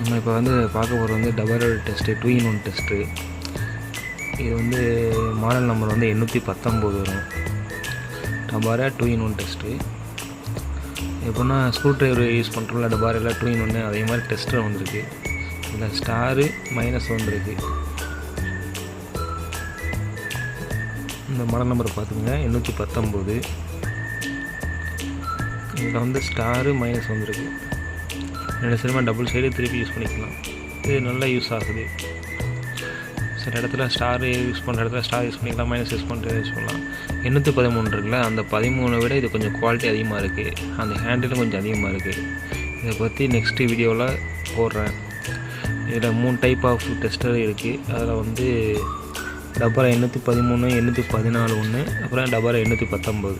நம்ம இப்போ வந்து பார்க்க போகிறது வந்து டபரல் டெஸ்ட்டு 2-in-1 டெஸ்ட்டு. இது வந்து மாடல் நம்பர் வந்து 819 வரும். டபாரா 2-in-1 டெஸ்ட்டு. எப்படின்னா ஸ்க்ரூ ட்ரைவர் யூஸ் பண்ணுறோம்ல டபாரில் 2-in-1 அதே மாதிரி டெஸ்ட்டு வந்திருக்கு. இதில் ஸ்டாரு மைனஸ் வந்திருக்கு. இந்த மாடல் நம்பர் பார்த்துங்க 819. இதில் வந்து ஸ்டாரு மைனஸ் வந்திருக்கு. 2 சைடுமே டபுள் சைடு திருப்பி யூஸ் பண்ணிக்கலாம். இது நல்லா யூஸ் ஆகுது. சில இடத்துல ஸ்டார் யூஸ் பண்ணுற இடத்துல ஸ்டார் யூஸ் பண்ணிக்கலாம், மைனஸ் யூஸ் பண்ணலாம். 813 இருக்குல்ல, அந்த 13 விட இது கொஞ்சம் குவாலிட்டி அதிகமாக இருக்குது. அந்த ஹேண்டிலும் கொஞ்சம் அதிகமாக இருக்குது. இதை பற்றி நெக்ஸ்ட்டு வீடியோவில் போடுறேன். இதில் 3 டைப் ஆஃப் டெஸ்டர் இருக்குது. அதில் வந்து டபாரா 813, 814 ஒன்று, அப்புறம் டபாரா 819.